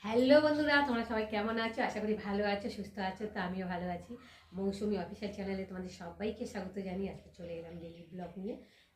Hello বন্ধুরা, তোমরা সবাই কেমন আছো? আশা করি ভালো আছো, সুস্থ আছো। তো আমিও ভালো আছি। মৌসুমি অফিসিয়াল চ্যানেলে তোমাদের সবাইকে স্বাগত জানিয়ে আজকে চলে এলাম ডেইলি ব্লগ নিয়ে।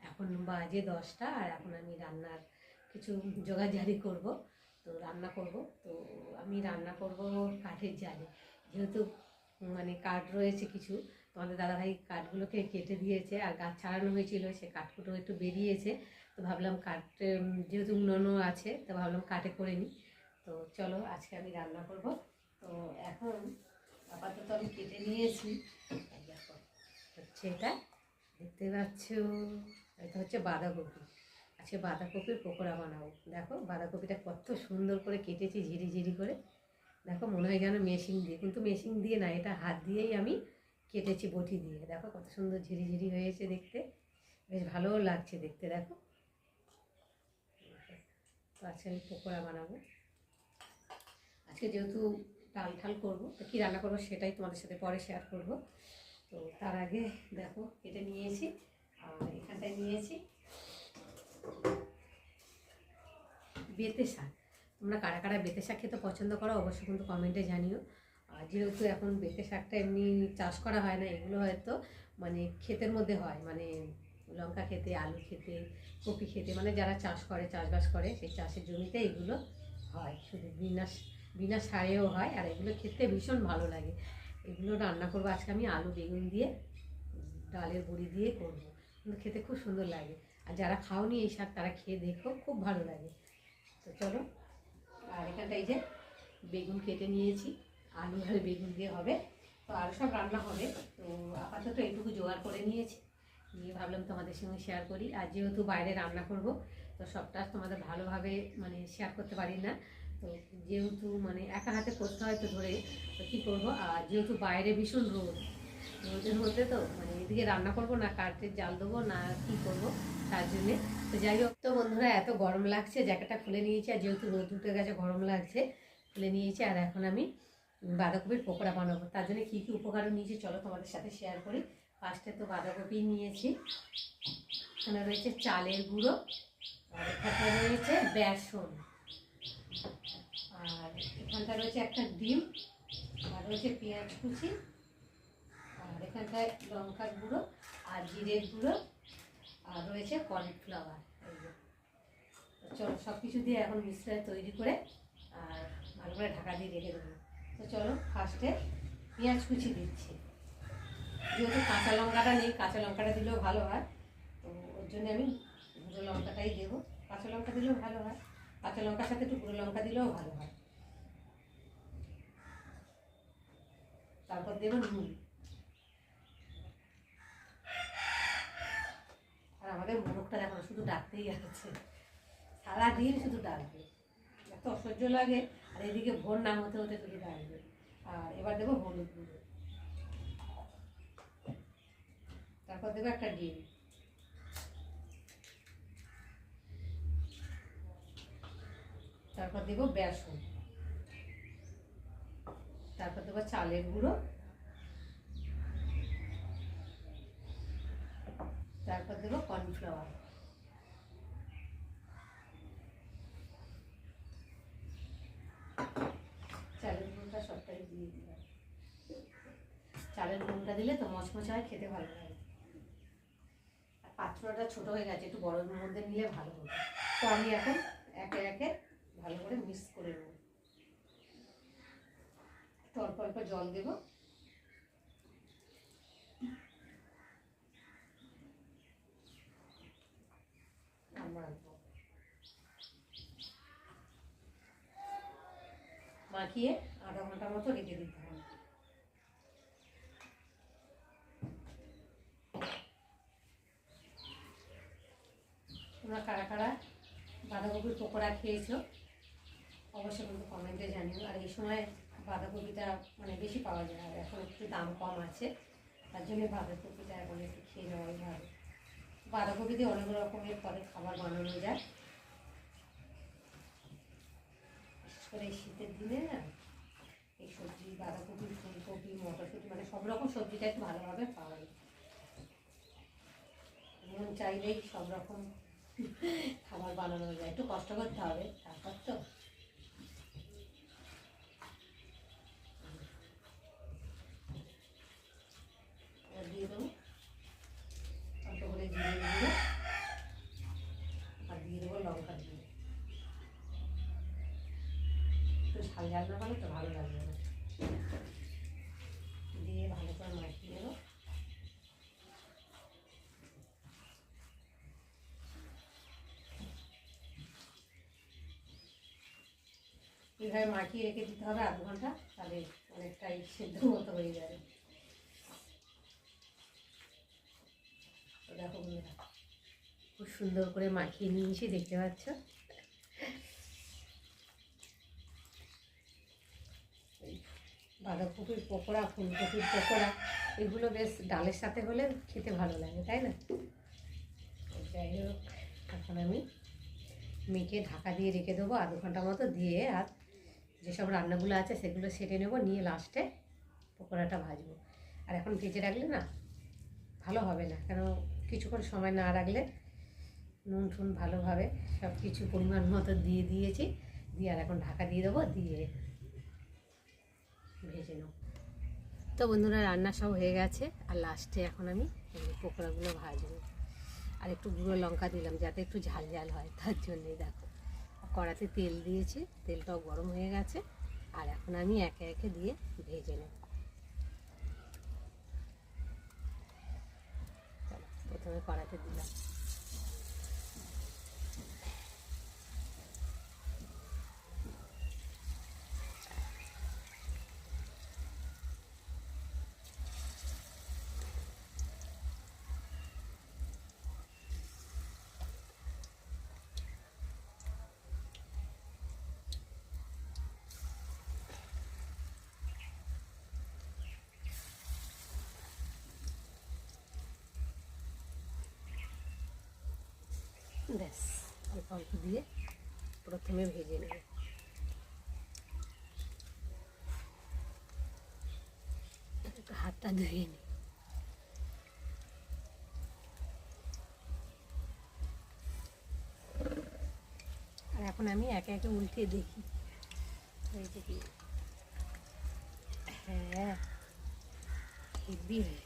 এখন বাজে 10টা, আর এখন আমি রান্নার কিছু জোগাড়জারি করব। তো রান্না করব। তো আমি রান্না করব কাঠের জালে, যেহেতু কাঠ রয়েছে কিছু। তোমাদের দাদাভাই কাঠগুলোকে কেটে দিয়েছে, আর গাছ ছাড়ানো হয়েছিল, সে কাঠগুলো একটু বেরিয়েছে। তো ভাবলাম কাঠ, যেহেতু উনুনও আছে, তো ভাবলাম কাঠে করে নিই। তো চলো আজকে আমি রান্না করব। তো এখন আপাতত আমি কেটে নিয়েছি। দেখো হচ্ছে এটা, দেখতে পাচ্ছ, এটা হচ্ছে বাঁধাকপি। আজকে বাঁধাকপির পকোড়া বানাবো। দেখো বাঁধাকপিটা কত সুন্দর করে কেটেছি, ঝিরি ঝিরি করে। দেখো মনে হয় যেন মেশিন দিয়ে, কিন্তু মেশিন দিয়ে না, এটা হাত দিয়েই আমি কেটেছি, বটি দিয়ে। দেখো কত সুন্দর ঝিরি ঝিরি হয়েছে দেখতে, বেশ ভালোও লাগছে দেখতে। দেখো, তো আজকে আমি পকোড়া বানাবো। আজকে যেহেতু ডাল ঠাল করবো, তো কী রান্না করবো সেটাই তোমাদের সাথে পরে শেয়ার করব। তো তার আগে দেখো কেটে নিয়েছি, আর এখানটায় নিয়েছি বেতে শাক। তোমরা কারা কারা বেতে শাক খেতে পছন্দ করো অবশ্যই কিন্তু কমেন্টে জানিও। আর যেহেতু এখন বেতে শাকটা এমনি চাষ করা হয় না, এগুলো হয়তো ক্ষেতের মধ্যে হয়, লঙ্কা খেতে, আলু খেতে, কপি খেতে, যারা চাষ করে, চাষবাস করে, সেই চাষের জমিতে এগুলো হয়। শুধু বিনা বিনা সারেও হয়, আর এগুলো খেতে ভীষণ ভালো লাগে। এগুলো রান্না করবো আজকে আমি আলু বেগুন দিয়ে, ডালের বড়ি দিয়ে করবো, কিন্তু খেতে খুব সুন্দর লাগে। আর যারা খাওনি এই শাক, তারা খেয়ে দেখো, খুব ভালো লাগে। তো চলো, আর এখানটা এই যে বেগুন কেটে নিয়েছি, আলু আর বেগুন দিয়ে হবে। তো আরও সব রান্না হবে। তো আপাতত এইটুকু জোগাড় করে নিয়েছি, নিয়ে ভাবলাম তোমাদের সঙ্গে শেয়ার করি। আর যেহেতু বাইরে রান্না করব, তো সবটা তোমাদের ভালোভাবে শেয়ার করতে পারি না। তো যেহেতু একা হাতে করতে হয়, তো ধরে, তো কী করবো। আর যেহেতু বাইরে ভীষণ রোদ, রোদের মধ্যে তো এদিকে রান্না করব না, কাঠের জাল দেবো না, কী করবো, তার জন্যে। তো যাই হোক, তো বন্ধুরা এত গরম লাগছে, জ্যাকেটটা খুলে নিয়েছি, আর যেহেতু রোদ উঠে গেছে, গরম লাগছে, খুলে নিয়েছি। আর এখন আমি বাঁধাকপির পকোড়া বানাবো। তার জন্য কী কী উপকরণ নিয়েছি চলো তোমাদের সাথে শেয়ার করি। ফার্স্টে তো বাঁধাকপি নিয়েছি, এখানে রয়েছে চালের গুঁড়ো, আর এখানটা রয়েছে বেসন, আর এখানটা রয়েছে একটা ডিম, আর রয়েছে পেঁয়াজ কুচি, আর এখানটায় লঙ্কার গুঁড়ো আর জিরের গুঁড়ো, আর রয়েছে কর্নফ্লাওয়ার। চলো সব কিছু দিয়ে এখন মিশ্রণ তৈরি করে আর ভালো করে ঢাকা দিয়ে রেখে দেবো। তো চলো ফার্স্টে পেঁয়াজ কুচি দিচ্ছি। যেহেতু কাঁচা লঙ্কাটা নেই, কাঁচা লঙ্কাটা দিলেও ভালো হয়, তো ওর জন্য আমি গুঁড়ো লঙ্কাটাই দেবো। কাঁচা লঙ্কা দিলেও ভালো হয়, কাঁচা লঙ্কার সাথে একটু গুঁড়ো লঙ্কা দিলেও ভালো হয়। তারপর দেবো নুন। আর আমাদের মোরগটা দেখো শুধু ডাকতেই আছে, সারাদিন শুধু ডাকবে, এত অসহ্য লাগে। আর এদিকে ভোর না হতে হতে শুধু ডাকবে। আর এবার দেবো হলুদ গুঁড়ো, তারপর দেবো একটা ডিম, তারপর দেবো বেসন, তারপর দেবো চালের গুঁড়ো, তারপর দেবো কর্নফ্লাওয়ার, চালের গুঁড়োটা সবটাই দিয়ে দিলাম। চালের গুঁড়োটা দিলে তো মচমচে হয়, খেতে ভালো লাগে। আর পাত্রটা ছোটো হয়ে গেছে, একটু বড়োর মধ্যে নিলে ভালো হবে। তো আমি এখন একে একে ভালো করে মিক্স করে নেব। একটু অল্প অল্প জল দেবো, মাখিয়ে আধা ঘন্টার মতো রেখে দিতে হবে। তোমরা কারা কারা বাঁধাকপির পকোড়া খেয়েছো অবশ্যই কিন্তু কমেন্টে জানিও। আর এই সময় বাঁধাকপিটা বেশি পাওয়া যায়, আর এখন একটু দাম কম আছে, তার জন্য বাঁধাকপিটা এখন একটু খেয়ে নেওয়াই ভালো। বাঁধাকপি দিয়ে অনেক রকমের পরে খাবার বানানো যায়, বিশেষ করে এই শীতের দিনে না, এই সবজি বাঁধাকপি, ফুলকপি, মটরশুঁটি, সব রকম সবজিটা একটু ভালোভাবে পাওয়া যায়। মন চাইলেই সব রকম খাবার বানানো যায়, একটু কষ্ট করতে হবে, তারপর তো একটু ঝাল ঝাল না পালে তো ভালো লাগবে না। দিয়ে ভালো করে মাখিয়ে নেব। এইভাবে মাখিয়ে রেখে দিতে হবে আধ ঘন্টা, তাহলে অনেকটাই সেদ্ধ মতো হয়ে যাবে। তো দেখো বন্ধুরা, খুব সুন্দর করে মাখিয়ে নিয়েছি, দেখতে পাচ্ছ। বাঁধাকপির পকোড়া, ফুলকপির পকোড়া, এগুলো বেশ ডালের সাথে হলে খেতে ভালো লাগে, তাই না? যাই হোক, এখন আমি মেখে ঢাকা দিয়ে রেখে দেবো আধ ঘন্টা মতো, দিয়ে আর যেসব রান্নাগুলো আছে সেগুলো সেটে নেবো, নিয়ে লাস্টে পকোড়াটা ভাজবো। আর এখন ভেজে রাখলে না ভালো হবে না, কেন কিছুক্ষণ সময় না রাখলে নুন টুন ভালোভাবে সব কিছু পরিমাণ মতো দিয়ে দিয়েছি, দিয়ে আর এখন ঢাকা দিয়ে দেবো, দিয়ে ভেজে নেব। তো বন্ধুরা, রান্না সব হয়ে গেছে, আর লাস্টে এখন আমি পকোড়াগুলো ভাজবো। আর একটু গুঁড়ো লঙ্কা দিলাম যাতে একটু ঝাল ঝাল হয়, তার জন্যই। দেখো, কড়াতে তেল দিয়েছি, তেলটাও গরম হয়ে গেছে, আর এখন আমি একে একে দিয়ে ভেজে নেব। চলো, প্রথমে কড়াতে দিলাম। ব্যাস, অল্প অল্প দিয়ে প্রথমে ভেজে নেব। একটু হাতটা ধুয়ে নিই। আর এখন আমি একে একে উল্টে দেখি হয়েছে কি। হ্যাঁ, হেভি হয়েছে।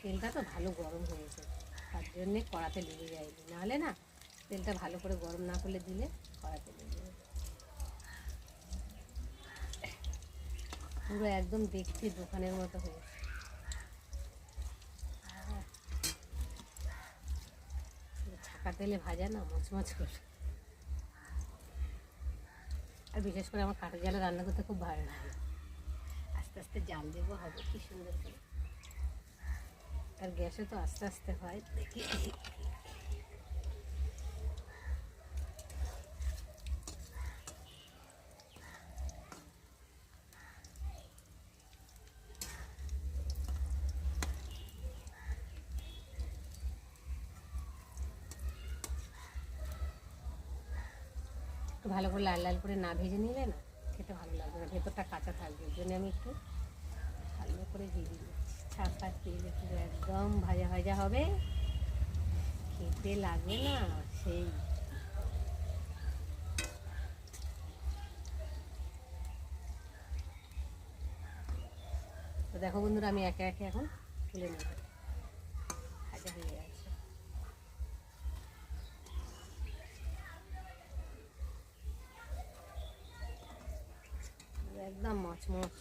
তেলটা তো ভালো গরম হয়েছে, তার জন্যে কড়াতে লেগে যায়নি, নাহলে না তেলটা ভালো করে গরম না করলে দিলে কড়াতে লেগে যাবে। পুরো একদম দেখতে দোকানের মতো হয়েছে। ছাকা তেলে ভাজা না, মচমচ করে। আর বিশেষ করে আমার কাঠের জালে রান্না করতে খুব ভালো লাগে। আস্তে আস্তে জাল দেবো, হবে কি সুন্দর করে। আর গ্যাসে তো আস্তে আস্তে হয়, দেখি। একটু ভালো করে লাল লাল করে না ভেজে নিলে না খেতে ভালো লাগবে না, ভেতরটা কাঁচা থাকবে। ওই জন্য আমি একটু ভালো করে ভেজে দিচ্ছি। ছাকা তেলে পুরো একদম ভাজা ভাজা হবে, খেতে লাগবে না সেই। তো দেখো বন্ধুরা, আমি একে একে এখন তুলে নেব, ভাজা হয়ে গেছে। একদম মচমচ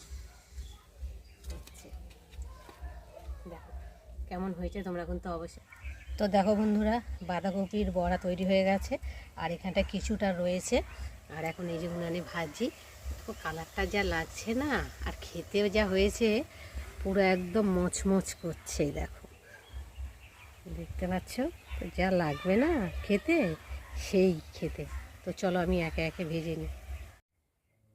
হচ্ছে। দেখো কেমন হয়েছে, তোমরা কিন্তু অবশ্যই। তো দেখো বন্ধুরা, বাঁধাকপির বড়া তৈরি হয়ে গেছে, আর এখানটা কিছুটা রয়েছে। আর এখন এই যেগুলো আমি ভাজি, তো কালারটা যা লাগছে না, আর খেতেও যা হয়েছে, পুরো একদম মচমচ করছে। দেখো, দেখতে পাচ্ছ তো, যা লাগবে না খেতে, সেই খেতে। তো চলো আমি একে একে ভেজে নিই।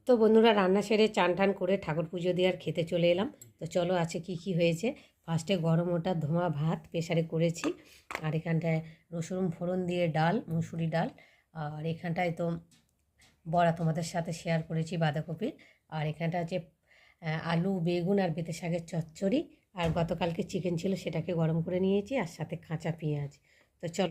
তো বন্ধুরা, রান্না সেরে চান টান করে ঠাকুর পুজো দিয়ে আর খেতে চলে এলাম। তো চলো, আছে কি কি হয়েছে। ফার্স্টে গরম ওটা ধোঁয়া ভাত প্রেসারে করেছি, আর এখানটায় রসুন ফোড়ন দিয়ে ডাল, মুসুরি ডাল। আর এখানটায় তো বড়া তোমাদের সাথে শেয়ার করেছি বাঁধাকপির। আর এখানটা আছে আলু, বেগুন আর বেতে শাকের চচ্চড়ি। আর গতকালকে চিকেন ছিল, সেটাকে গরম করে নিয়েছি, আর সাথে কাঁচা পেঁয়াজ। তো চলো।